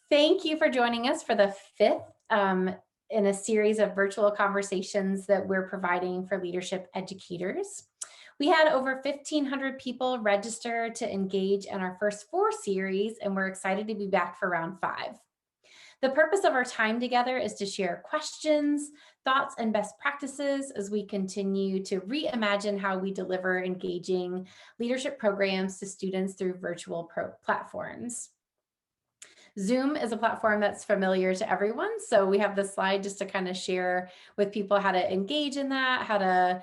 Thank you for joining us for the fifth in a series of virtual conversations that we're providing for leadership educators. We had over 1,500 people register to engage in our first four series, and we're excited to be back for round five. The purpose of our time together is to share questions, thoughts, and best practices as we continue to reimagine how we deliver engaging leadership programs to students through virtual platforms. Zoom is a platform that's familiar to everyone. So we have this slide just to kind of share with people how to engage in that, how to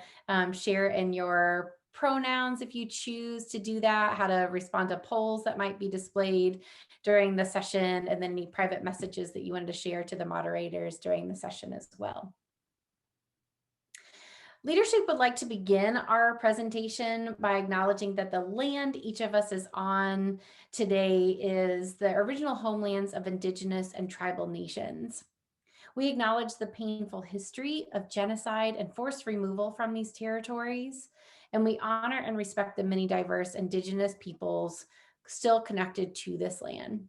share in your pronouns if you choose to do that, how to respond to polls that might be displayed during the session, and then any private messages that you wanted to share to the moderators during the session as well. LeaderShape would like to begin our presentation by acknowledging that the land each of us is on today is the original homelands of Indigenous and tribal nations. We acknowledge the painful history of genocide and forced removal from these territories, and we honor and respect the many diverse Indigenous peoples still connected to this land.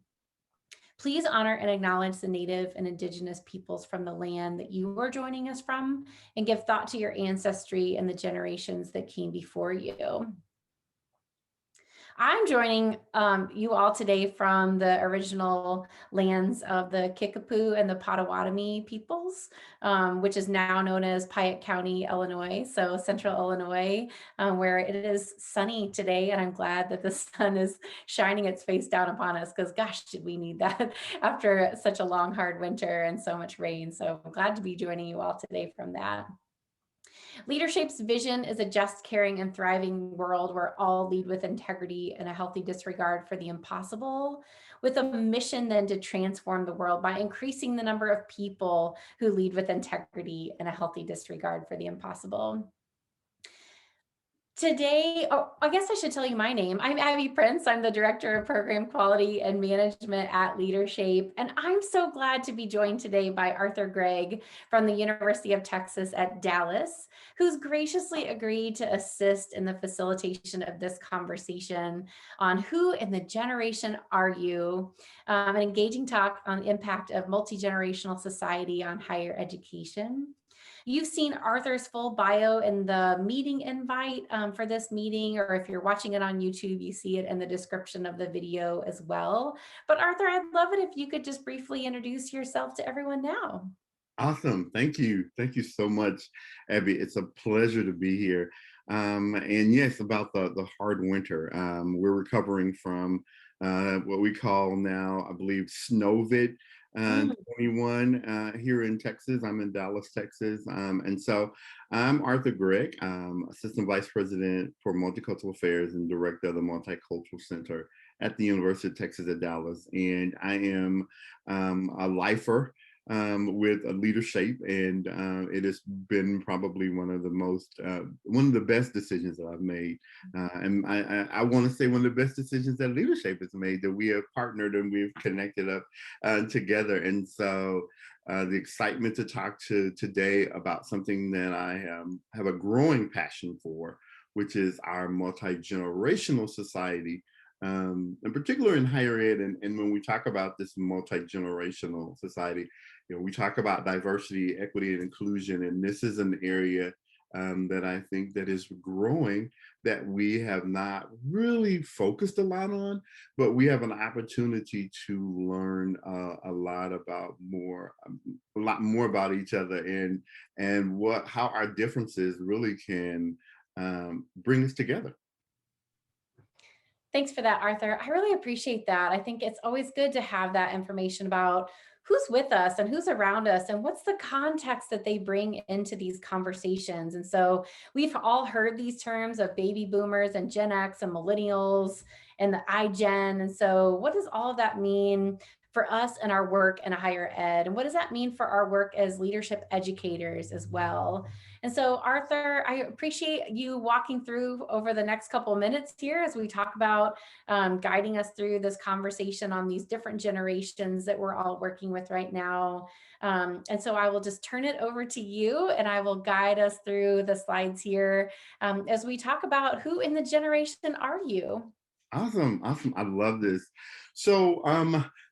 Please honor and acknowledge the Native and Indigenous peoples from the land that you are joining us from, and give thought to your ancestry and the generations that came before you. I'm joining you all today from the original lands of the Kickapoo and the Potawatomi peoples, which is now known as Piatt County, Illinois, so central Illinois, where it is sunny today. And I'm glad that the sun is shining its face down upon us, because gosh, did we need that after such a long, hard winter and so much rain. So I'm glad to be joining you all today from that. LeaderShape's vision is a just, caring, and thriving world where all lead with integrity and a healthy disregard for the impossible, with a mission then to transform the world by increasing the number of people who lead with integrity and a healthy disregard for the impossible. Today, I guess I should tell you my name. I'm Abby Prince. I'm the Director of Program Quality and Management at LeaderShape. And I'm so glad to be joined today by Arthur Gregg from the University of Texas at Dallas, who's graciously agreed to assist in the facilitation of this conversation on who in the generation are you, an engaging talk on the impact of multi-generational society on higher education. You've seen Arthur's full bio in the meeting invite for this meeting, or if you're watching it on YouTube, you see it in the description of the video as well. But Arthur, I'd love it if you could just briefly introduce yourself to everyone now. Awesome. Thank you. Thank you so much, Abby. It's a pleasure to be here. And yes, about the hard winter. We're recovering from what we call now, I believe, Snowvid 21 here in Texas. I'm in Dallas, Texas. And so I'm Arthur Gregg, Assistant Vice President for Multicultural Affairs and Director of the Multicultural Center at the University of Texas at Dallas. And I am a lifer with a LeaderShape, and it has been probably one of the best decisions that I've made, and I want to say one of the best decisions that LeaderShape has made, that we have partnered and we've connected up together. And so the excitement to talk to today about something that I have a growing passion for, which is our multi-generational society. In particular in higher ed, and when we talk about this multi-generational society, we talk about diversity, equity, and inclusion, and this is an area that I think that is growing, that we have not really focused a lot on, but we have an opportunity to learn a lot more about each other, and how our differences really can bring us together. Thanks for that, Arthur. I really appreciate that. I think it's always good to have that information about who's with us and who's around us and what's the context that they bring into these conversations. And so we've all heard these terms of baby boomers and Gen X and millennials and the iGen. And so what does all of that mean for us and our work in higher ed? And what does that mean for our work as leadership educators as well? And so, Arthur, I appreciate you walking through over the next couple of minutes here as we talk about guiding us through this conversation on these different generations that we're all working with right now. And so I will just turn it over to you, and I will guide us through the slides here as we talk about who in the generation are you? Awesome, awesome. I love this. So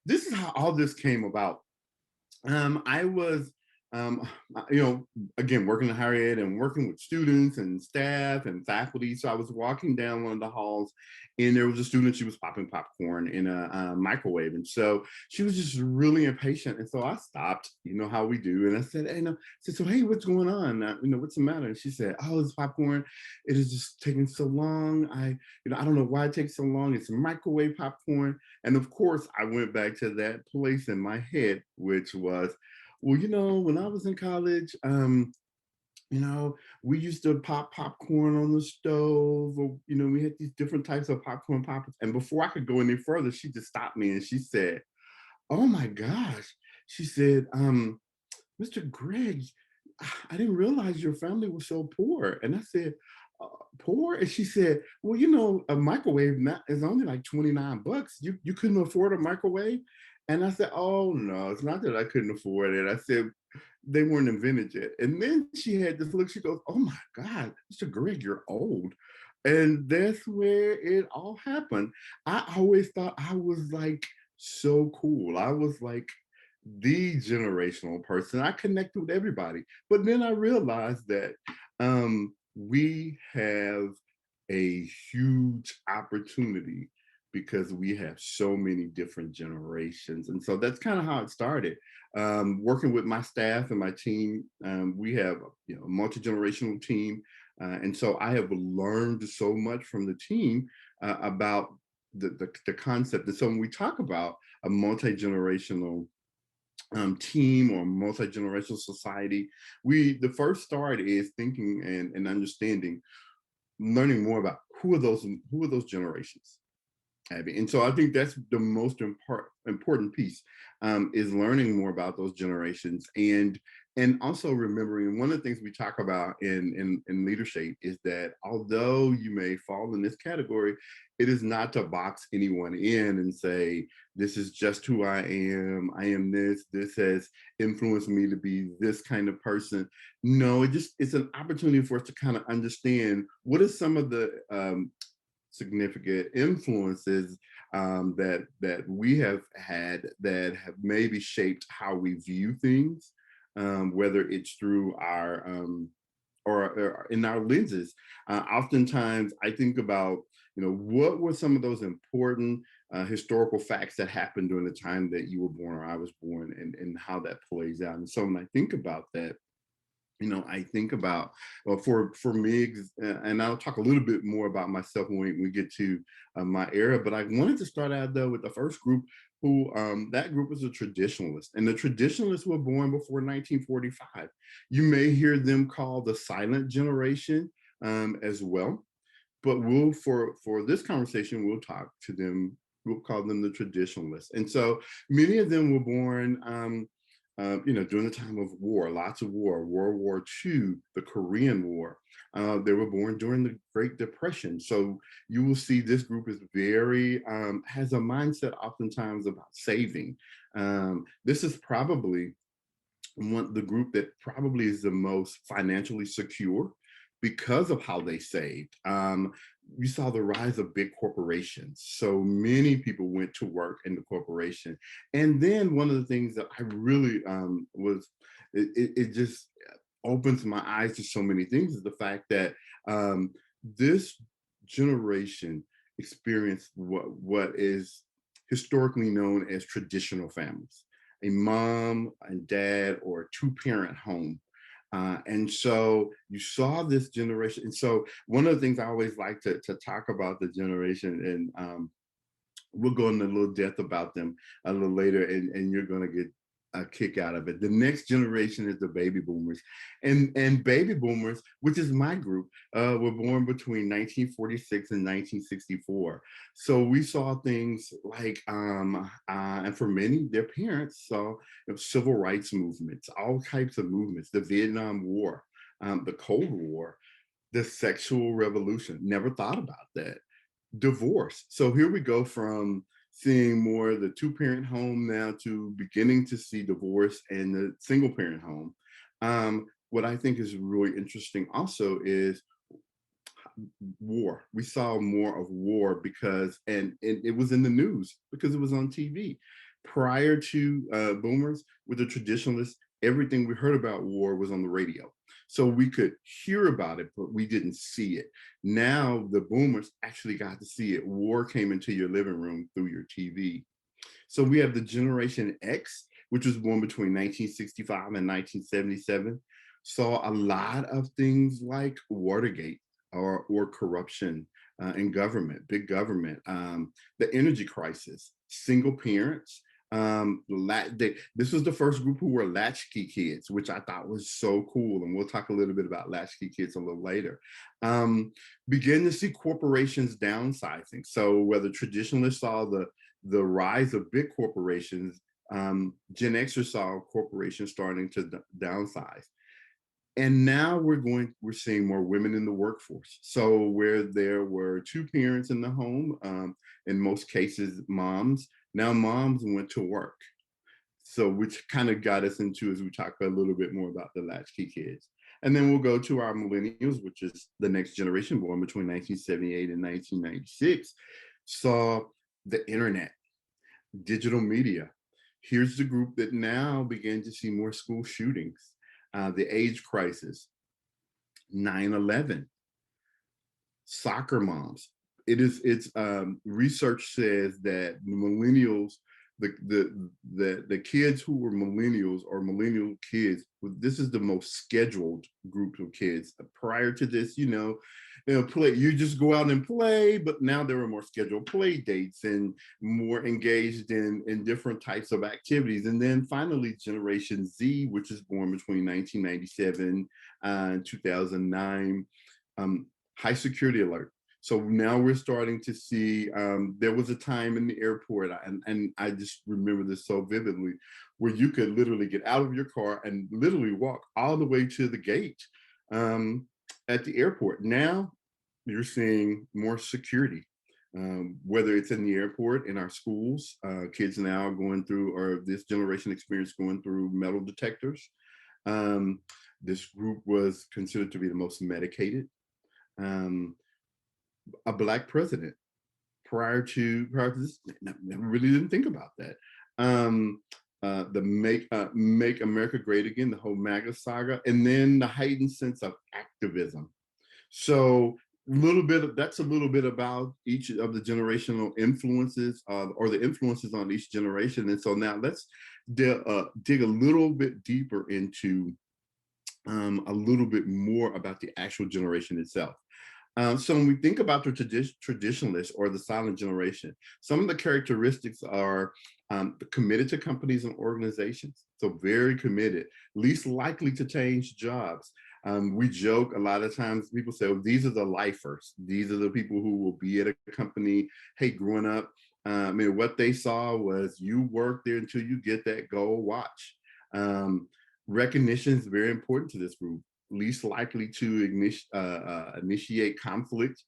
this is how all this came about. I was, you know, again, working in higher ed and working with students and staff and faculty. So I was walking down one of the halls, and there was a student. She was popping popcorn in a microwave, and so she was just really impatient. And so I stopped. You know how we do, and I said, "Hey, no," I said, "So hey, what's going on? You know, what's the matter?" And she said, "Oh, it's popcorn. It is just taking so long. I don't know why it takes so long. It's microwave popcorn." And of course, I went back to that place in my head, which was, well, you know, when I was in college, you know, we used to pop popcorn on the stove, or, you know, we had these different types of popcorn poppers. And before I could go any further, she just stopped me and she said, "Oh my gosh." She said, "Mr. Gregg, I didn't realize your family was so poor." And I said, "Poor?" And she said, "Well, you know, a microwave is only like 29 bucks. You couldn't afford a microwave?" And I said, "Oh no, it's not that I couldn't afford it." I said, "They weren't invented yet." And then she had this look, she goes, "Oh my God, Mr. Gregg, you're old." And that's where it all happened. I always thought I was like so cool. I was like the generational person. I connected with everybody. But then I realized that we have a huge opportunity because we have so many different generations. And so that's kind of how it started. Working with my staff and my team, we have, you know, a multi-generational team. And so I have learned so much from the team about the concept. And so when we talk about a multi-generational team or multi-generational society, the first start is thinking and understanding, learning more about who are those generations, Abby. And so I think that's the most important piece, is learning more about those generations, and also remembering one of the things we talk about in leadership is that although you may fall in this category, it is not to box anyone in and say, this is just who I am this has influenced me to be this kind of person. No, it's an opportunity for us to kind of understand what are some of the significant influences that we have had that have maybe shaped how we view things, whether it's through our or in our lenses. Oftentimes, I think about, you know, what were some of those important historical facts that happened during the time that you were born or I was born, and how that plays out. And so when I think about that, you know, I think about, well, for me, and I'll talk a little bit more about myself when we get to my era. But I wanted to start out though with the first group, who that group was a traditionalist, and the traditionalists were born before 1945. You may hear them called the silent generation as well, but we'll for this conversation we'll talk to them. We'll call them the traditionalists, and so many of them were born. You know, during the time of war, lots of war, World War II, the Korean War. They were born during the Great Depression. So you will see this group is very, has a mindset oftentimes about saving. This is probably the group that probably is the most financially secure because of how they saved. We saw the rise of big corporations. So many people went to work in the corporation. And then one of the things that I really it just opens my eyes to so many things is the fact that this generation experienced what is historically known as traditional families, a mom and dad or a two-parent home. And so you saw this generation. And so one of the things I always like to talk about the generation, and we'll go into a little depth about them a little later, and you're going to get a kick out of it. The next generation is the baby boomers, and baby boomers, which is my group, were born between 1946 and 1964. So we saw things like, and for many, their parents saw, you know, civil rights movements, all types of movements, the Vietnam War, the Cold War, the sexual revolution. Never thought about that. Divorce. So here we go from seeing more the two-parent home now to beginning to see divorce and the single-parent home. What I think is really interesting also is war. We saw more of war because, and it was in the news because it was on TV. Prior to boomers, with the traditionalists, everything we heard about war was on the radio. So we could hear about it, but we didn't see it. Now the boomers actually got to see it. War came into your living room through your TV. So we have the Generation X, which was born between 1965 and 1977, saw a lot of things like Watergate or corruption in government, big government, the energy crisis, single parents. This was the first group who were latchkey kids, which I thought was so cool. And we'll talk a little bit about latchkey kids a little later. Begin to see corporations downsizing. So whether traditionalists saw the rise of big corporations, Gen Xers saw corporations starting to downsize. And now we're seeing more women in the workforce. So where there were two parents in the home, in most cases moms, now moms went to work. So which kind of got us into, as we talk a little bit more about the latchkey kids. And then we'll go to our millennials, which is the next generation born between 1978 and 1996, saw the internet, digital media. Here's the group that now began to see more school shootings, the AIDS crisis, 9/11, soccer moms. It's research says that the millennials, the kids who were millennials or millennial kids, this is the most scheduled group of kids. Prior to this, you just go out and play, but now there are more scheduled play dates and more engaged in different types of activities. And then finally, Generation Z, which is born between 1997 and 2009, high security alert. So now we're starting to see, there was a time in the airport, and I just remember this so vividly, where you could literally get out of your car and literally walk all the way to the gate at the airport. Now you're seeing more security, whether it's in the airport, in our schools, kids now are going through, or this generation experience going through metal detectors. This group was considered to be the most medicated. A Black president prior to this, never really didn't think about that. The Make America Great Again, the whole MAGA saga, and then the heightened sense of activism. So that's a little bit about each of the generational influences, or the influences on each generation. And so now let's dig a little bit deeper into a little bit more about the actual generation itself. So when we think about the traditionalists or the silent generation, some of the characteristics are committed to companies and organizations. So very committed, least likely to change jobs. We joke a lot of times, people say, oh, these are the lifers. These are the people who will be at a company. Hey, growing up, what they saw was you work there until you get that gold watch. Recognition is very important to this group. Least likely to initiate conflict,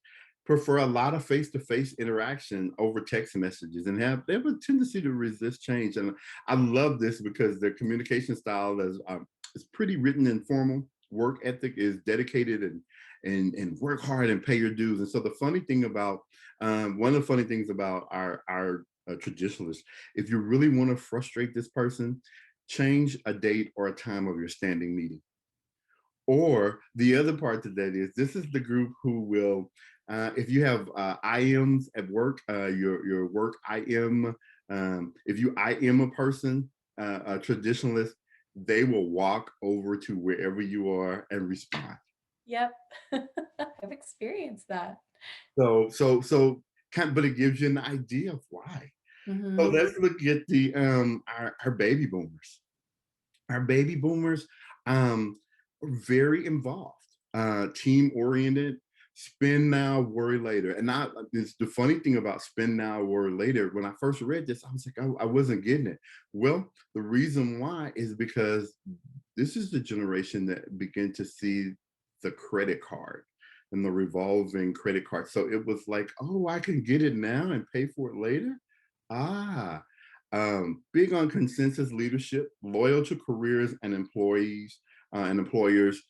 prefer a lot of face-to-face interaction over text messages, and they have a tendency to resist change. And I love this because their communication style is pretty written and formal. Work ethic is dedicated and work hard and pay your dues. And so the funny thing about one of the funny things about our traditionalists, if you really want to frustrate this person, change a date or a time of your standing meeting. Or the other part to that is, this is the group who will, if you have IMs at work, your work IM, if you IM a person, a traditionalist, they will walk over to wherever you are and respond. Yep, I've experienced that. But it gives you an idea of why. Mm-hmm. So let's look at the our baby boomers. Our baby boomers, very involved, team oriented, spend now, worry later. And it's the funny thing about spend now, worry later. When I first read this, I was like, I wasn't getting it. Well, the reason why is because this is the generation that began to see the credit card and the revolving credit card. So it was like, oh, I can get it now and pay for it later. Big on consensus leadership, loyal to careers and employees and employers,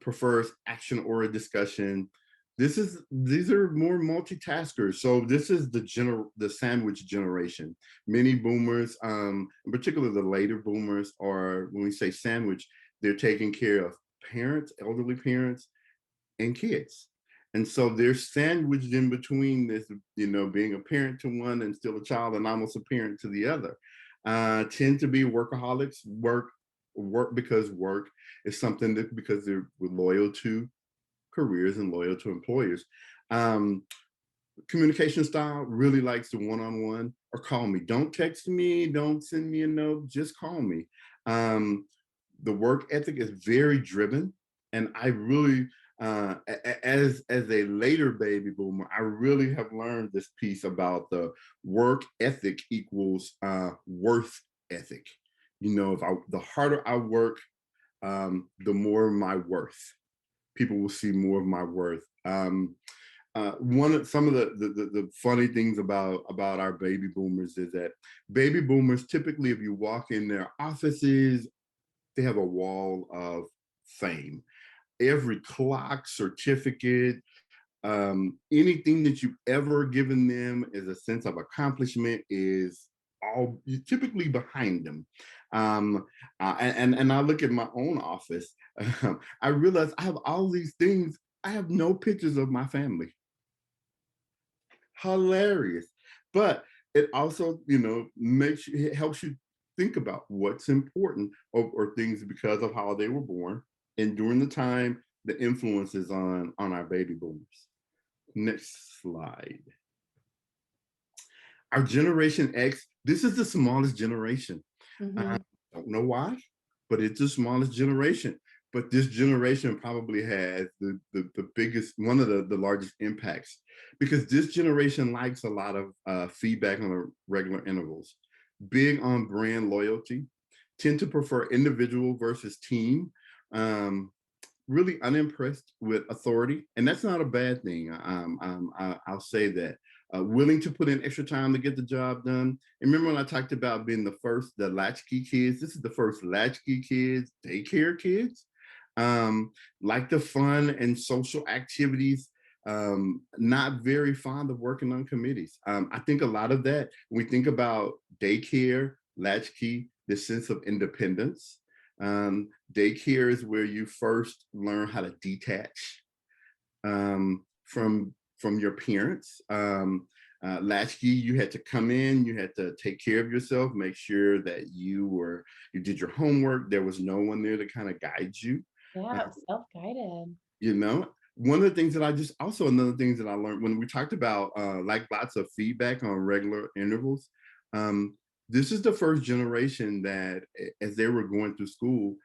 prefers action or a discussion, These are more multitaskers. So this is the sandwich generation. Many boomers, in particular the later boomers, are, when we say sandwich, they're taking care of parents, elderly parents, and kids. And so they're sandwiched in between this, being a parent to one and still a child and almost a parent to the other. Tend to be workaholics, work because work is something that, because they're loyal to careers and loyal to employers. Um, Communication style really likes the one-on-one or call me. Don't text me, don't send me a note, just call me. Um, the work ethic is very driven. And I really, as a later baby boomer, I really have learned this piece about the work ethic equals worth ethic. If the harder I work, the more my worth. People will see more of my worth. Some of the funny things about our baby boomers is that baby boomers typically, if you walk in their offices, they have a wall of fame. Every clock, certificate, anything that you've ever given them as a sense of accomplishment is all typically behind them. And I look at my own office. I realize I have all these things. I have no pictures of my family. Hilarious. But it also, it helps you think about what's important, or things because of how they were born and during the time, the influences on our baby boomers. Next slide. Our Generation X, this is the smallest generation. I don't know why, but it's the smallest generation. But this generation probably has the biggest, one of the largest impacts, because this generation likes a lot of feedback on a regular intervals, big on brand loyalty, tend to prefer individual versus team, really unimpressed with authority. And that's not a bad thing. I'll say that. Willing to put in extra time to get the job done. And remember when I talked about being the latchkey kids? This is the first latchkey kids, daycare kids. Like the fun and social activities, not very fond of working on committees. I think a lot of that, when we think about daycare, latchkey, the sense of independence. Daycare is where you first learn how to detach from your parents. Latchkey, you had to come in, you had to take care of yourself, make sure that you did your homework. There was no one there to kind of guide you. Yeah, self-guided. One of the things that another things that I learned when we talked about like lots of feedback on regular intervals. This is the first generation that, as they were going through school,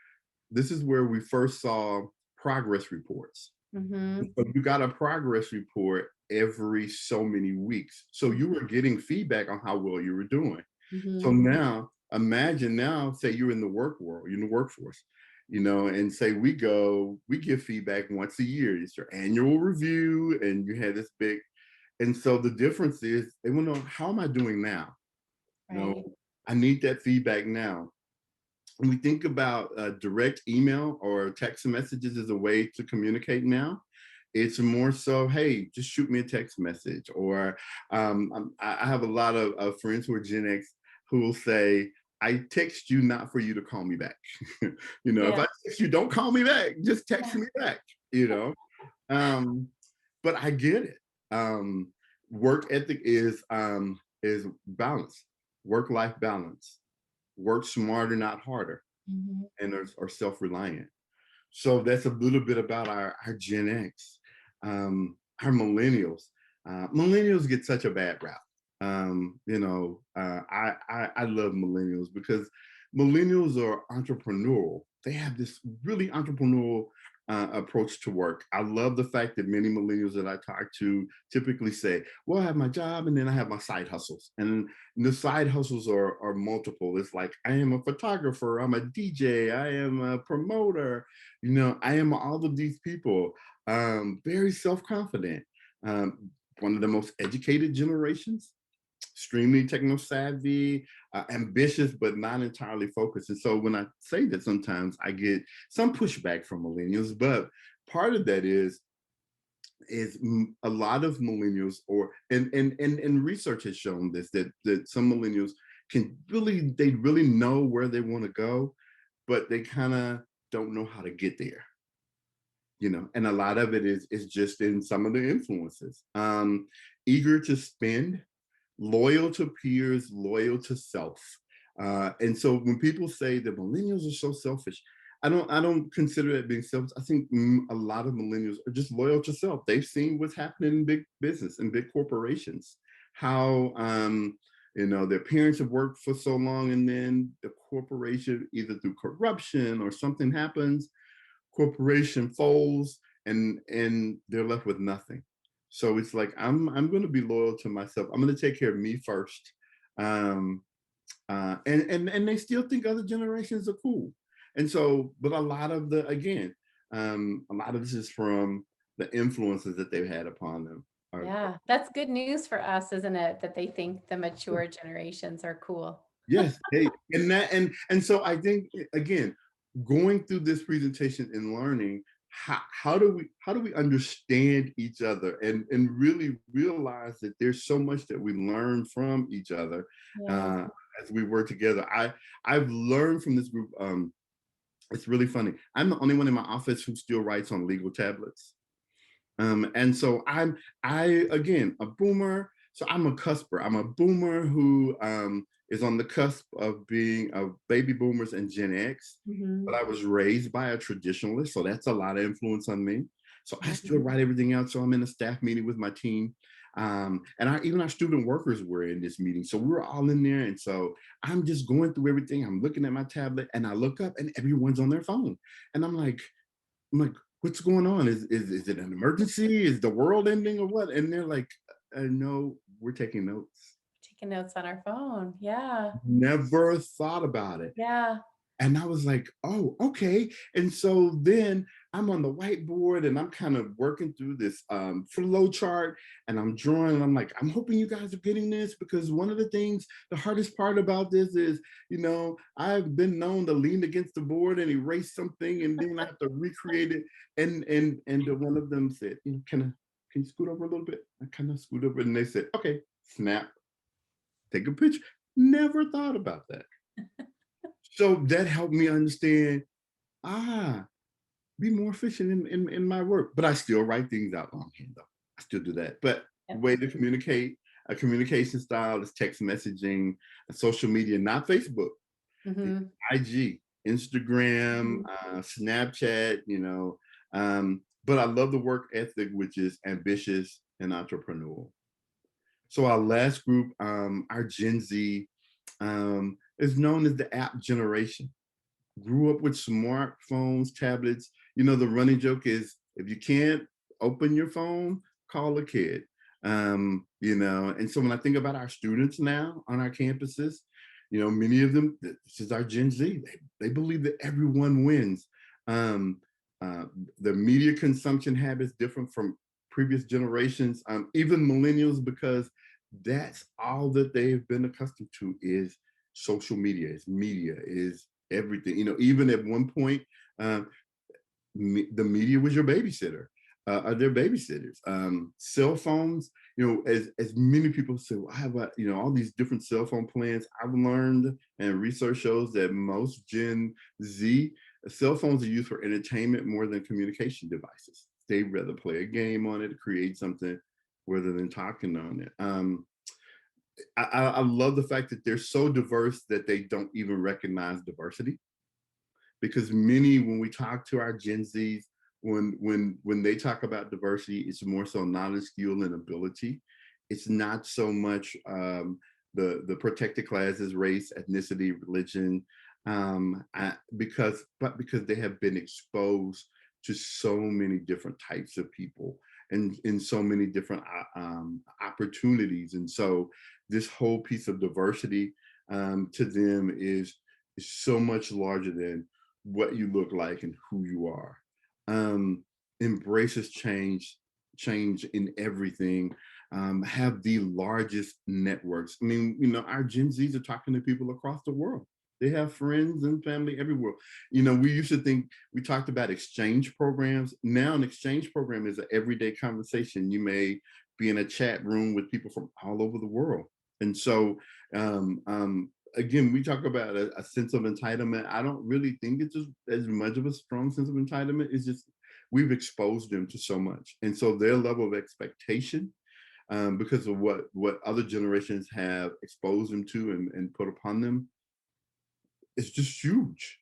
this is where we first saw progress reports. So you got a progress report every so many weeks. So you were getting feedback on how well you were doing. So now, imagine now, say you're in the work world, you're in the workforce, and say we give feedback once a year. It's your annual review, and you had this big, and so the difference is they want to know, how am I doing now? Right. I need that feedback now. When we think about direct email or text messages as a way to communicate now, it's more so, hey, just shoot me a text message. Or I have a lot of friends who are Gen X who will say, I text you not for you to call me back. If I text you, don't call me back, just text me back, But I get it. Work ethic is balance, work-life balance. Work smarter, not harder, and are self-reliant. So that's a little bit about our Gen X. Our millennials. Millennials get such a bad rap. I love millennials because millennials are entrepreneurial. They have this really entrepreneurial approach to work. I love the fact that many millennials that I talk to typically say, well, I have my job and then I have my side hustles. And the side hustles are multiple. It's like, I am a photographer, I'm a DJ, I am a promoter, I am all of these people, very self-confident, one of the most educated generations, extremely techno-savvy, ambitious, but not entirely focused. And so when I say that, sometimes I get some pushback from millennials, but part of that is a lot of millennials, and research has shown this, that some millennials they really know where they want to go, but they kind of don't know how to get there, and a lot of it is just in some of the influences. Eager to spend, loyal to peers, loyal to self. And so when people say that millennials are so selfish, I don't consider it being selfish. I think a lot of millennials are just loyal to self. They've seen what's happening in big business and big corporations, how their parents have worked for so long, and then the corporation, either through corruption or something happens, corporation folds, and they're left with nothing. So it's like, I'm going to be loyal to myself. I'm going to take care of me first. um and they still think other generations are cool. And so, but a lot of a lot of this is from the influences that they've had upon them. Yeah, that's good news for us, isn't it? That they think the mature generations are cool. Yes, hey, and so I think, again, going through this presentation and learning how do we understand each other, and really realize that there's so much that we learn from each other, Yeah. uh, as we work together. I've learned from this group. It's really funny. I'm the only one in my office who still writes on legal tablets. And so I again, a boomer. So I'm a cusper. I'm a boomer who is on the cusp of being a baby boomers and Gen X. But Mhm. I was raised by a traditionalist, so that's a lot of influence on me. So I still Mhm. write everything out. So I'm in a staff meeting with my team. And even our student workers were in this meeting. So we were all in there. And so I'm just going through everything. I'm looking at my tablet, and I look up and everyone's on their phone. And I'm like, what's going on? Is it an emergency? Is the world ending or what? And they're like, no, we're taking notes. Taking notes on our phone. Yeah. Never thought about it. Yeah. And I was like, oh, okay. And so then I'm on the whiteboard and I'm kind of working through this flow chart, and I'm drawing, and I'm like, I'm hoping you guys are getting this, because one of the things, the hardest part about this is, I've been known to lean against the board and erase something, and then I have to recreate it. And one of them said, can you scoot over a little bit? I kind of scoot over, and they said, okay, snap, take a picture. Never thought about that. So that helped me understand, ah, be more efficient in my work. But I still write things out longhand, though. I still do that. But the Yep. way to communicate, a communication style is text messaging, social media, not Facebook, Mhm. IG, Instagram, Mhm. Snapchat, but I love the work ethic, which is ambitious and entrepreneurial. So our last group, our Gen Z, is known as the app generation. Grew up with smartphones, tablets. The running joke is, if you can't open your phone, call a kid. And so when I think about our students now on our campuses, many of them, this is our Gen Z. They believe that everyone wins. Um, uh, the media consumption habits different from previous generations, even millennials, because that's all that they've been accustomed to is social media, is media, is everything. Even at one point, uh, the media was your babysitter. Are their babysitters? Cell phones. As many people say, well, I have all these different cell phone plans. I've learned, and research shows that most Gen Z cell phones are used for entertainment more than communication devices. They'd rather play a game on it, create something, rather than talking on it. I love the fact that they're so diverse that they don't even recognize diversity, because many, when we talk to our Gen Zs, when they talk about diversity, it's more so knowledge, skill, and ability. It's not so much the protected classes, race, ethnicity, religion, because they have been exposed to so many different types of people, and in so many different opportunities. And so this whole piece of diversity, to them, is so much larger than what you look like and who you are. Um, Embraces change in everything. Have the largest networks. I mean, our Gen Zs are talking to people across the world. They have friends and family everywhere. We used to think, we talked about exchange programs. Now an exchange program is an everyday conversation. You may be in a chat room with people from all over the world. And so, again, we talk about a sense of entitlement. I don't really think it's just as much of a strong sense of entitlement. It's just we've exposed them to so much. And so their level of expectation, because of what other generations have exposed them to and put upon them, is just huge.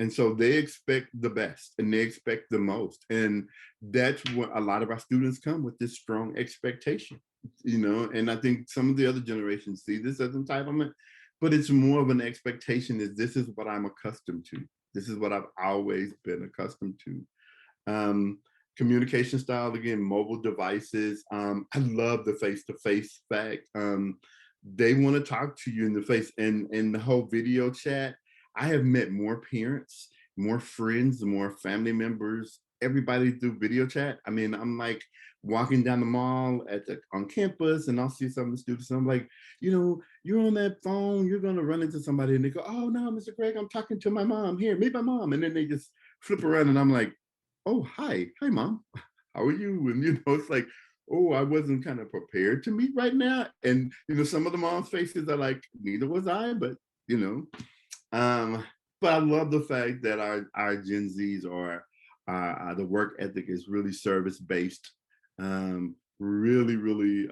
And so they expect the best and they expect the most. And that's what a lot of our students come with, this strong expectation, and I think some of the other generations see this as entitlement, but it's more of an expectation is this is what I'm accustomed to. This is what I've always been accustomed to. Communication style, again, mobile devices. I love the face-to-face fact. They want to talk to you in the face, and the whole video chat. I have met more parents, more friends, more family members, everybody through video chat. I mean, I'm like walking down the mall on campus, and I'll see some of the students, and I'm like, you're on that phone, you're gonna run into somebody, and they go, oh no, Mr. Gregg, I'm talking to my mom. Here, meet my mom. And then they just flip around, and I'm like, oh, hi mom, how are you? And it's like, oh, I wasn't kind of prepared to meet right now. And some of the moms' faces are like, neither was I, but you know. But I love the fact that our Gen Zs are the work ethic is really service based, really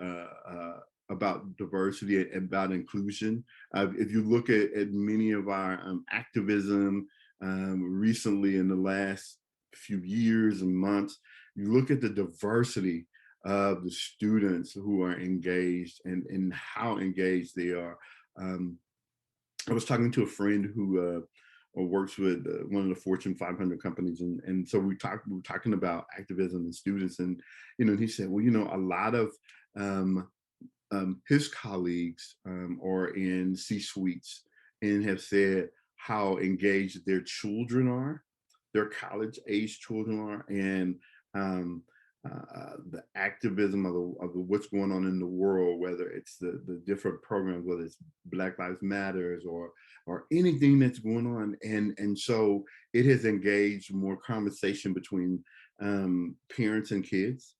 about diversity and about inclusion. If you look at many of our activism recently in the last few years and months, you look at the diversity of the students who are engaged and how engaged they are. I was talking to a friend who works with one of the Fortune 500 companies, and so we were talking about activism and students, and he said, well, a lot of his colleagues are in C-suites and have said how engaged their children are, their college-age children are, and the activism of what's going on in the world, whether it's the different programs, whether it's Black Lives Matters or anything that's going on, and so it has engaged more conversation between parents and kids.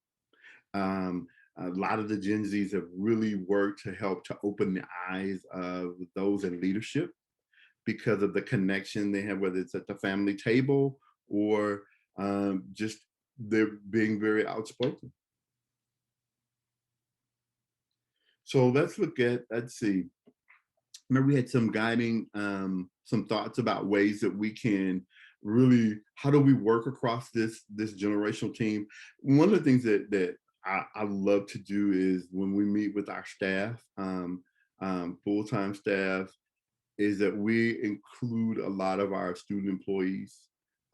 A lot of the Gen Zs have really worked to help to open the eyes of those in leadership because of the connection they have, whether it's at the family table or just they're being very outspoken. So let's see. Remember we had some guiding, some thoughts about ways that we can really, how do we work across this generational team? One of the things that I love to do is when we meet with our staff, full-time staff, is that we include a lot of our student employees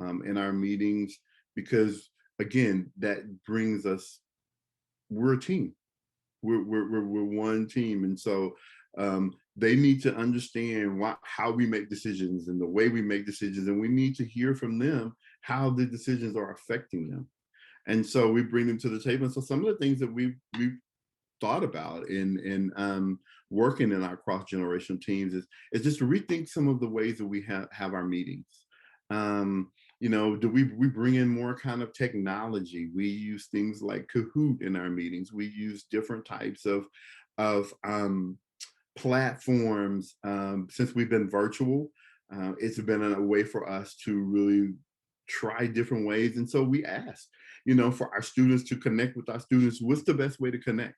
in our meetings, because again, that brings us, we're a team. We're one team. And so they need to understand how we make decisions and the way we make decisions. And we need to hear from them how the decisions are affecting them. And so we bring them to the table. And so some of the things that we've thought about in working in our cross-generational teams is just to rethink some of the ways that we have our meetings. Do we bring in more kind of technology? We use things like Kahoot in our meetings. We use different types of platforms. Since we've been virtual, it's been a way for us to really try different ways. And so we ask, for our students to connect with our students, what's the best way to connect?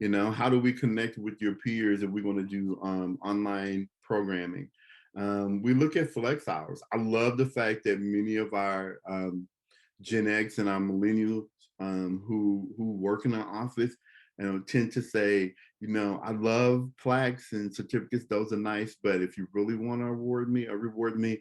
How do we connect with your peers if we're going to do online programming? We look at flex hours. I love the fact that many of our Gen X and our millennials who work in our office tend to say, I love plaques and certificates. Those are nice, but if you really want to reward me,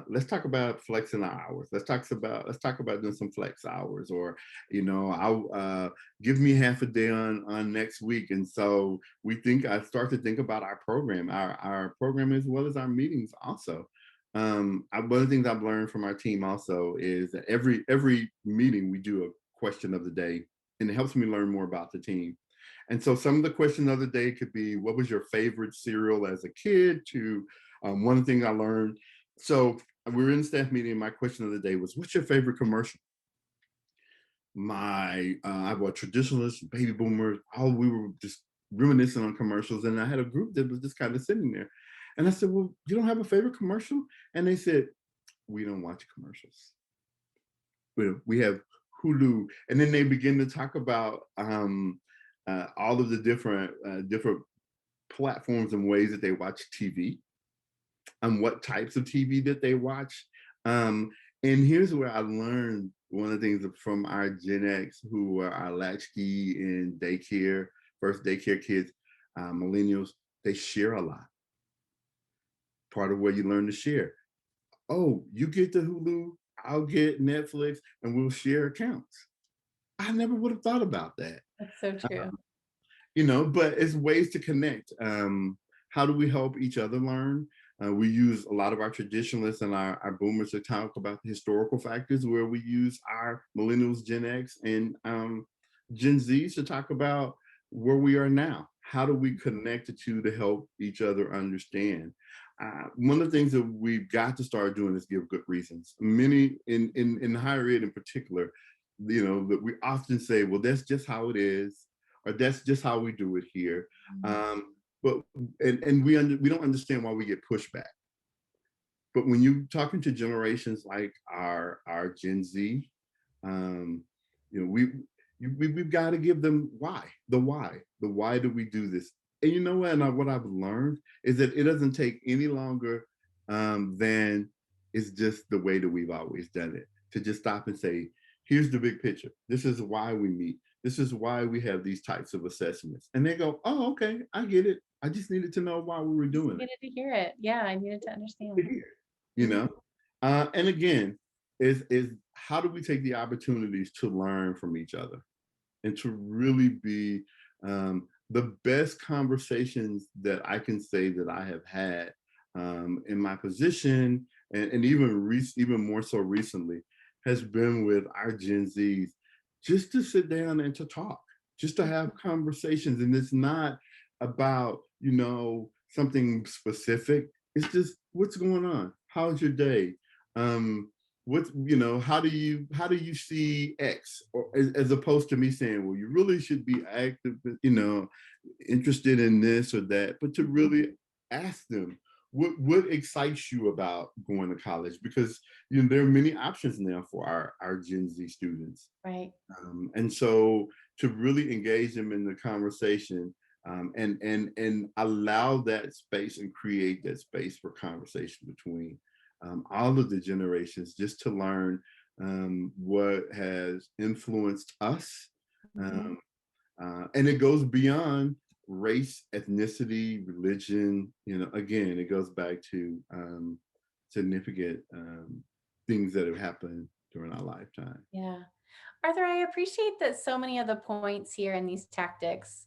let's talk about flexing our hours. Let's talk about doing some flex hours, or I'll give me half a day on next week. And so I start to think about our program, our program, as well as our meetings also. One of the things I've learned from our team also is that every meeting we do a question of the day, and it helps me learn more about the team. And so some of the questions of the day could be, what was your favorite cereal as a kid, to One of the things I learned, so we were in the staff meeting, and my question of the day was, what's your favorite commercial? I was traditionalist, baby boomers, all we were just reminiscing on commercials. And I had a group that was just kind of sitting there. And I said, well, you don't have a favorite commercial? And they said, we don't watch commercials. We have Hulu. And then they begin to talk about all of the different platforms and ways that they watch TV, and what types of TV that they watch. And here's where I learned one of the things from our Gen X, who are our latchkey in daycare, first daycare kids, millennials, they share a lot. Part of where you learn to share. Oh, you get the Hulu, I'll get Netflix, and we'll share accounts. I never would have thought about that. That's so true. But it's ways to connect. How do we help each other learn? We use a lot of our traditionalists and our boomers to talk about the historical factors, where we use our millennials, Gen X, and Gen Zs to talk about where we are now. How do we connect the two to help each other understand? One of the things that we've got to start doing is give good reasons. Many in higher ed in particular, that we often say, well, that's just how it is, or that's just how we do it here. But we don't understand why we get pushback. But when you're talking to generations like our Gen Z, we've got to give them the why do we do this? And you know what? And what I've learned is that it doesn't take any longer than it's just the way that we've always done it, to just stop and say, here's the big picture. This is why we meet. This is why we have these types of assessments. And they go, oh, okay, I get it. I just needed to know why we were doing it. I needed to hear it. Yeah, I needed to understand. And again, is how do we take the opportunities to learn from each other and to really be the best conversations that I can say that I have had in my position, and even more so recently, has been with our Gen Zs, just to sit down and to talk, just to have conversations. And it's not about, something specific. It's just, what's going on? How's your day? How do you see X? Or as opposed to me saying, well, you really should be active, interested in this or that, but to really ask them, what excites you about going to college? Because there are many options now for our Gen Z students, right? And so to really engage them in the conversation, and allow that space and create that space for conversation between all of the generations, just to learn what has influenced us, and it goes beyond race, ethnicity, religion. Again, it goes back to significant things that have happened during our lifetime. Yeah. Arthur, I appreciate that so many of the points here in these tactics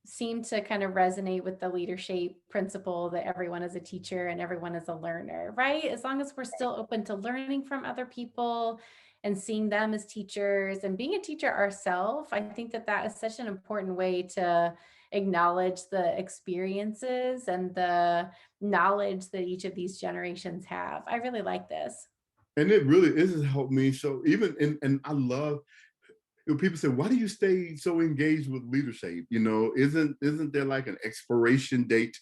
seem to kind of resonate with the LeaderShape principle that everyone is a teacher and everyone is a learner, right? As long as we're still open to learning from other people and seeing them as teachers and being a teacher ourselves, I think that is such an important way to acknowledge the experiences and the knowledge that each of these generations have. I really like this. And it really has helped me. So even, and I love, people say, why do you stay so engaged with LeaderShape? Isn't there like an expiration date?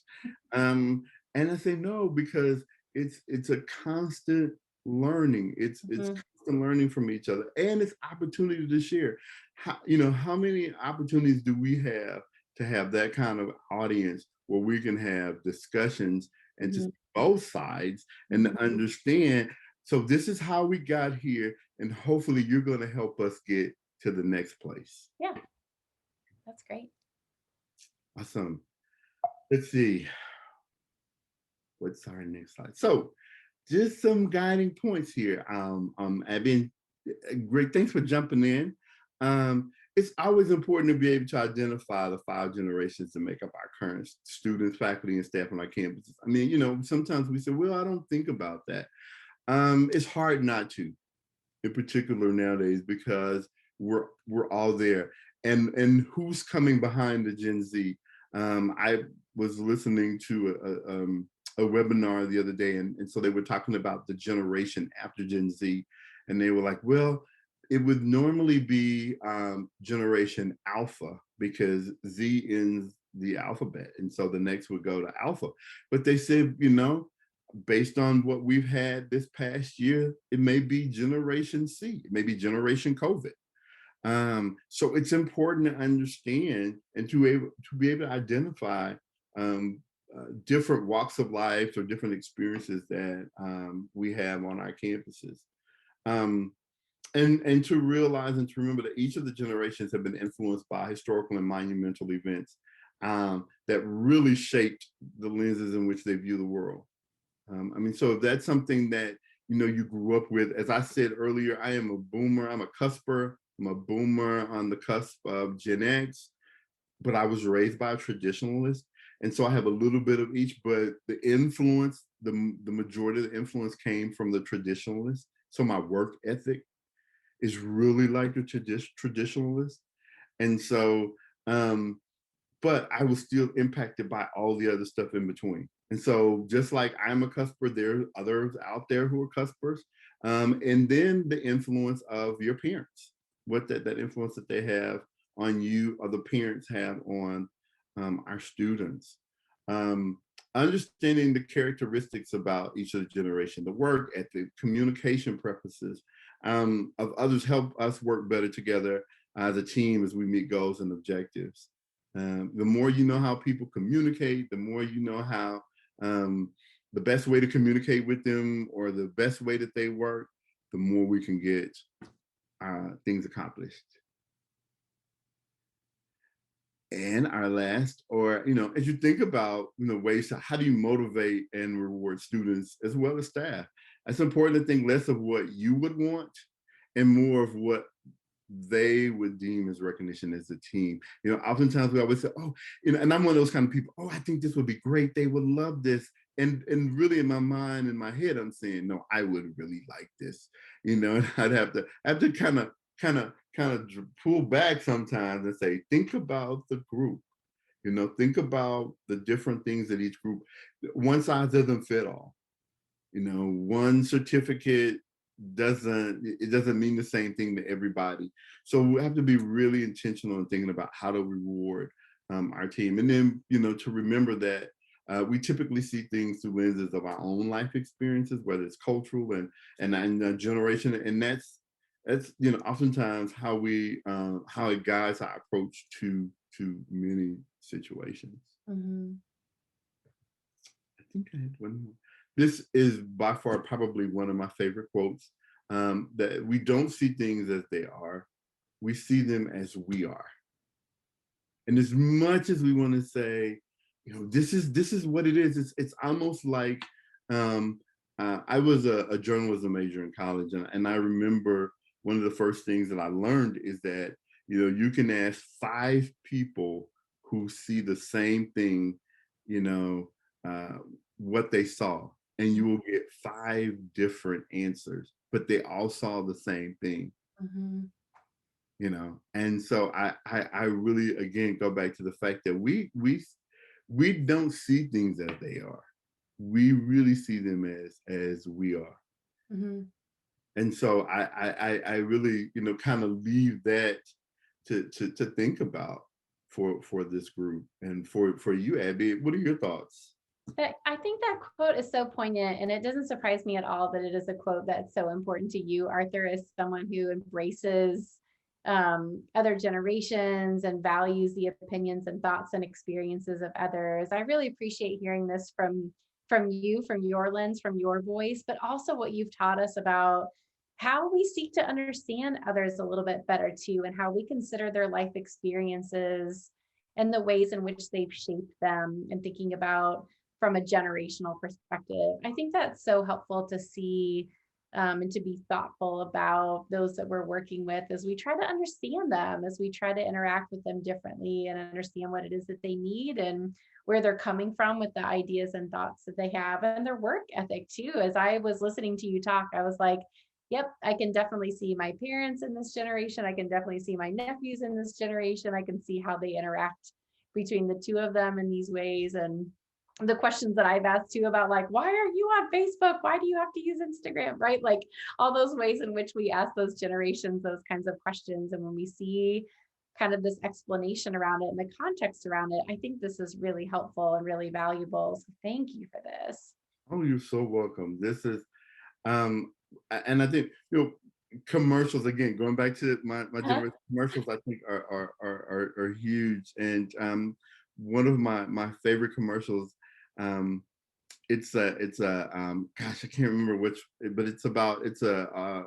And I say, no, because it's a constant learning. It's constant learning from each other, and it's opportunity to share. How many opportunities do we have to have that kind of audience where we can have discussions and to see both sides and to understand, so this is how we got here, and hopefully you're going to help us get to the next place. Yeah, that's great. Awesome. Let's see. What's our next slide? So just some guiding points here. Abby, Greg, thanks for jumping in. It's always important to be able to identify the 5 generations that make up our current students, faculty, and staff on our campuses. I mean, sometimes we say, well, I don't think about that. It's hard not to, in particular nowadays, because we're all there. And who's coming behind the Gen Z? I was listening to webinar the other day, and so they were talking about the generation after Gen Z, and they were like, well, it would normally be generation alpha because Z ends the alphabet, and so the next would go to alpha. But they said, based on what we've had this past year, it may be generation C, it may be generation COVID. So it's important to understand and to be able to identify different walks of life or different experiences that we have on our campuses. And to realize and to remember that each of the generations have been influenced by historical and monumental events that really shaped the lenses in which they view the world. So if that's something that you grew up with, as I said earlier, I am a boomer, I'm a cusper, I'm a boomer on the cusp of Gen X, but I was raised by a traditionalist. And so I have a little bit of each, but the influence, the majority of the influence came from the traditionalists. So my work ethic is really like the traditionalist. And so, but I was still impacted by all the other stuff in between. And so just like I'm a cusper, there are others out there who are cuspers. And then the influence of your parents, what that influence that they have on you or the parents have on our students. Understanding the characteristics about each of the generation, the work ethic, communication preferences of others help us work better together as a team as we meet goals and objectives. The more you know how people communicate, the more you know how the best way to communicate with them or the best way that they work, the more we can get things accomplished. And our last, or as you think about ways to how do you motivate and reward students as well as staff, it's important to think less of what you would want and more of what they would deem as recognition as a team. Oftentimes we always say, oh, and I'm one of those kind of people, oh, I think this would be great, they would love this. And really in my mind, in my head, I'm saying, no, I would really like this, and I'd have to kind of pull back sometimes and say, think about the group, think about the different things that each group, one size doesn't fit all. One certificate doesn't mean the same thing to everybody. So we have to be really intentional in thinking about how to reward our team. And then, to remember that we typically see things through lenses of our own life experiences, whether it's cultural and generation. And that's oftentimes how it guides our approach to many situations. Mm-hmm. I think I had one more. This is by far probably one of my favorite quotes, that we don't see things as they are, we see them as we are. And as much as we want to say, this is what it is, it's almost like, I was a journalism major in college, and I remember one of the first things that I learned is that, you can ask 5 people who see the same thing, what they saw, and you will get 5 different answers, but they all saw the same thing. Mm-hmm. And so I really, again, go back to the fact that we don't see things as they are. We really see them as we are. Mm-hmm. And so I really, kind of leave that to think about for this group and for you, Abby. What are your thoughts? I think that quote is so poignant, and it doesn't surprise me at all that it is a quote that's so important to you, Arthur, as someone who embraces other generations and values the opinions and thoughts and experiences of others. I really appreciate hearing this from you, from your lens, from your voice, but also what you've taught us about how we seek to understand others a little bit better too, and how we consider their life experiences and the ways in which they've shaped them, and thinking about from a generational perspective. I think that's so helpful to see and to be thoughtful about those that we're working with as we try to understand them, as we try to interact with them differently and understand what it is that they need and where they're coming from with the ideas and thoughts that they have, and their work ethic too. As I was listening to you talk, I was like, yep, I can definitely see my parents in this generation. I can definitely see my nephews in this generation. I can see how they interact between the two of them in these ways. And the questions that I've asked too about like, why are you on Facebook? Why do you have to use Instagram? Right? Like all those ways in which we ask those generations those kinds of questions. And when we see kind of this explanation around it and the context around it, I think this is really helpful and really valuable. So thank you for this. Oh, you're so welcome. This is, and I think, commercials, again, going back to my Uh-huh. generation, commercials, I think are huge. And one of my favorite commercials, um, gosh, I can't remember which, but it's a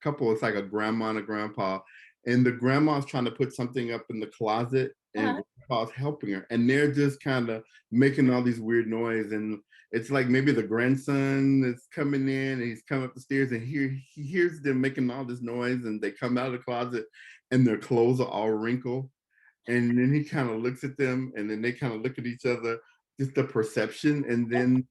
couple. It's like a grandma and a grandpa, and the grandma's trying to put something up in the closet, and Uh-huh. grandpa's helping her, and they're just kind of making all these weird noise. And it's like maybe the grandson is coming in, and he's coming up the stairs, and he hears them making all this noise, and they come out of the closet, and their clothes are all wrinkled, and then he kind of looks at them, and then they kind of look at each other, just the perception. And then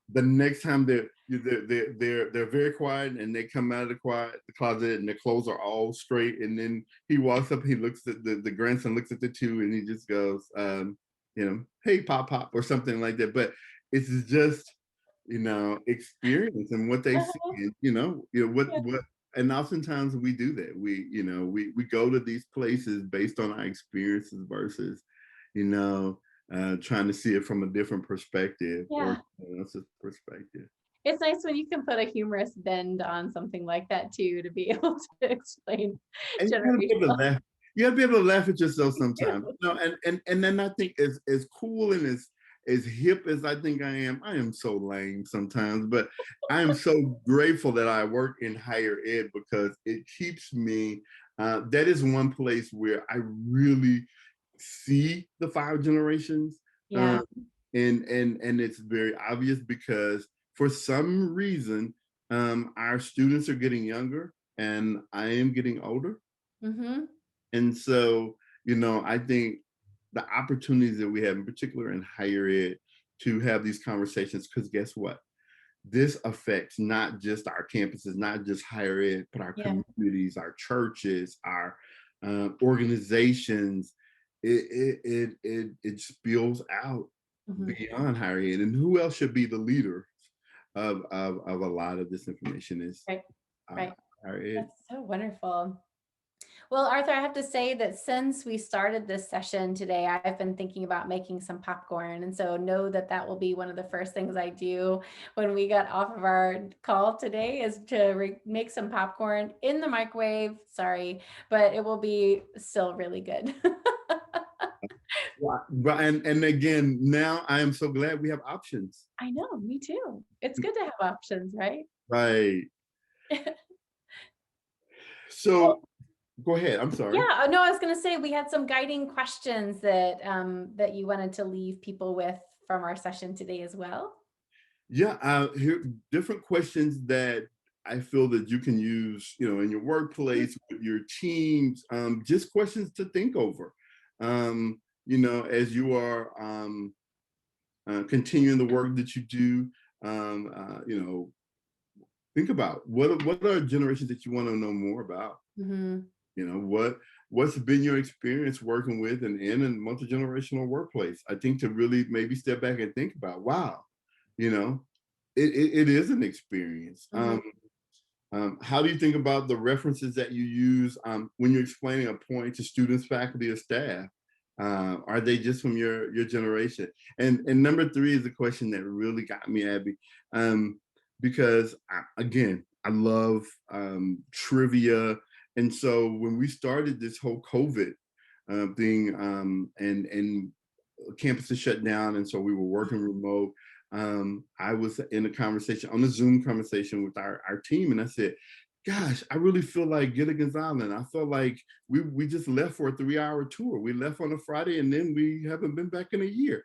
the next time they're very quiet, and they come out of the closet, and their clothes are all straight. And then he walks up, he looks at the grandson, looks at the two, and he just goes, hey, pop, or something like that. But it's just, experience and what they see. Uh-huh. And, what. And oftentimes we do that. We go to these places based on our experiences versus, you know, trying to see it from a different perspective or Yeah. someone else's perspective. It's nice when you can put a humorous bend on something like that too, to be able to explain And you gotta be able to generational. laugh. You gotta be able to laugh at yourself sometimes. too. And then I think as cool and as hip as I am so lame sometimes, but I am so grateful that I work in higher ed because it keeps me, that is one place where I really see the five generations. Yeah. Um, and it's very obvious because for some reason, our students are getting younger and I am getting older. Mm-hmm. And so, I think the opportunities that we have, in particular in higher ed, to have these conversations, because guess what? This affects not just our campuses, not just higher ed, but our Yeah. communities, our churches, our organizations. It spills out Mm-hmm. beyond higher ed. And who else should be the leader of a lot of this information is Right. Right. higher ed. That's so wonderful. Well, Arthur, I have to say that since we started this session today, I've been thinking about making some popcorn. And so know that that will be one of the first things I do when we get off of our call today is to make some popcorn in the microwave. Sorry, but it will be still really good. But and again, now I am so glad we have options. I know, me too. It's good to have options, right? Right. So Well, go ahead. I'm sorry. yeah, no, I was going to say we had some guiding questions that that you wanted to leave people with from our session today as well. Yeah, here different questions that I feel that you can use, in your workplace with your teams. Just questions to think over. As you are continuing the work that you do. Um, think about what are generations that you want to know more about. Mhm. What's been your experience working with and in a multi-generational workplace? I think to really maybe step back and think about, wow, you know, it is an experience. Mhm. How do you think about the references that you use when you're explaining a point to students, faculty, or staff? Are they just from your generation? And number three is the question that really got me, Abby, because again, I love trivia, and so when we started this whole COVID thing, and campuses shut down, and so we were working remote. I was in a conversation on a Zoom conversation with our team, and I said, "Gosh, I really feel like Gilligan's Island. I felt like we just left for a 3-hour tour. We left on a Friday, and then we haven't been back in a year."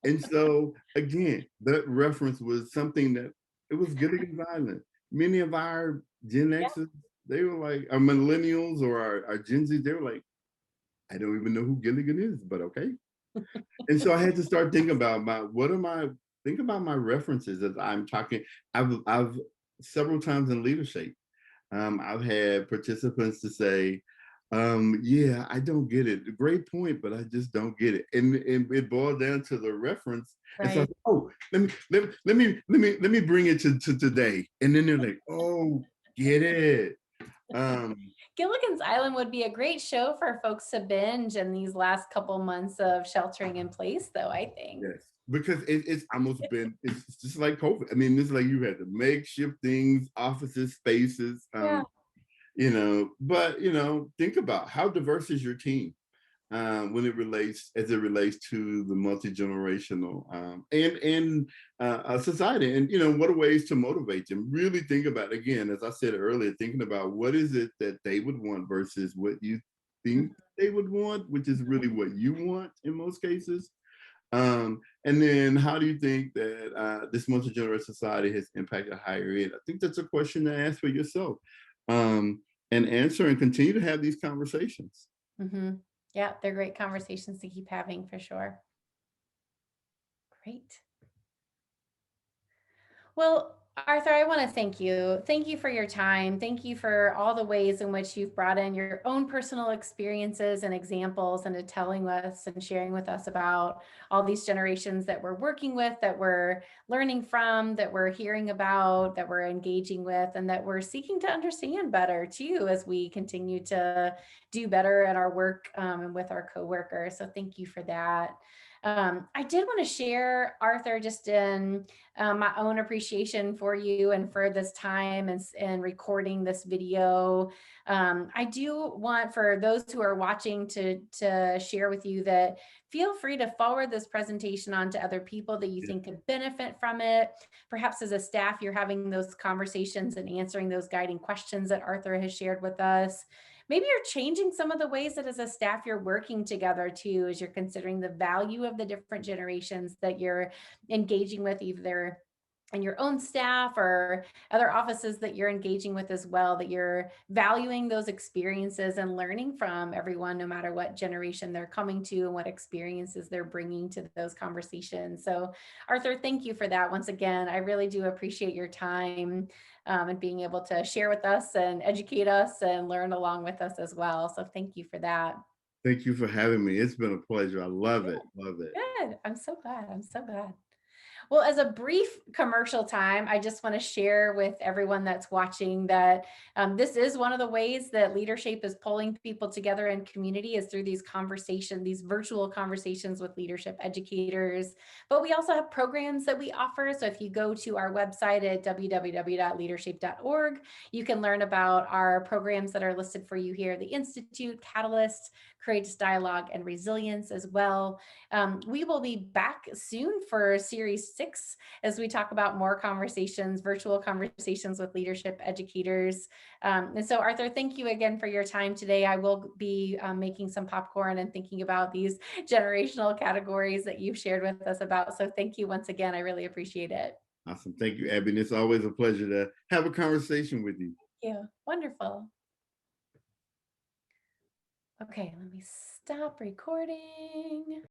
And so again, that reference was something that it was Gilligan's Island. Many of our Gen Yeah. X's, they were like, our millennials or our Gen Z, they were like, I don't even know who Gilligan is, but okay. And so I had to start thinking about think about my references as I'm talking. I've several times in LeaderShape, I've had participants to say, Yeah, I don't get it. Great point, but I just don't get it. And it boiled down to the reference. And so, Right. oh, let me bring it to today. And then they're like, oh, get it. Um, Gilligan's Island would be a great show for folks to binge in these last couple months of sheltering in place, though, I think. yes, because it's almost been, it's just like COVID. I mean, it's like you had to makeshift things, offices, spaces, Yeah. but think about how diverse is your team when it relates, as it relates to the multi-generational and society, and what are ways to motivate them. Really think about, again, as I said earlier, thinking about what is it that they would want versus what you think they would want, which is really what you want in most cases. And then how do you think that this multi-generational society has impacted higher ed? I think that's a question to ask for yourself, um, and answer, and continue to have these conversations. Mm-hmm. Yeah, they're great conversations to keep having for sure. Great. Well, Arthur, I want to thank you. Thank you for your time. Thank you for all the ways in which you've brought in your own personal experiences and examples into telling us and sharing with us about all these generations that we're working with, that we're learning from, that we're hearing about, that we're engaging with, and that we're seeking to understand better too as we continue to do better at our work and with our coworkers. So thank you for that. I did want to share, Arthur, just in my own appreciation for you and for this time and recording this video. I do want for those who are watching to share with you that feel free to forward this presentation on to other people that you Yeah. think could benefit from it. Perhaps as a staff, you're having those conversations and answering those guiding questions that Arthur has shared with us. Maybe you're changing some of the ways that as a staff you're working together too, as you're considering the value of the different generations that you're engaging with, either in your own staff or other offices that you're engaging with as well, that you're valuing those experiences and learning from everyone, no matter what generation they're coming to and what experiences they're bringing to those conversations. So Arthur, thank you for that. Once again, I really do appreciate your time and being able to share with us and educate us and learn along with us as well. So thank you for that. Thank you for having me. It's been a pleasure. I love Good, it. Love it. good. I'm so glad. I'm so glad. Well, as a brief commercial time, I just want to share with everyone that's watching that this is one of the ways that LeaderShape is pulling people together in community, is through these conversations, these virtual conversations with leadership educators. But we also have programs that we offer. So if you go to our website at www.leadershape.org, you can learn about our programs that are listed for you here: the Institute, Catalyst, Courageous Dialogue, and Resilience as well. We will be back soon for Series 6 as we talk about more conversations, virtual conversations with leadership educators. And so, Arthur, thank you again for your time today. I will be making some popcorn and thinking about these generational categories that you've shared with us about. So thank you once again. I really appreciate it. Awesome. Thank you, Abby. And it's always a pleasure to have a conversation with you. Thank you. Wonderful. Okay, let me stop recording.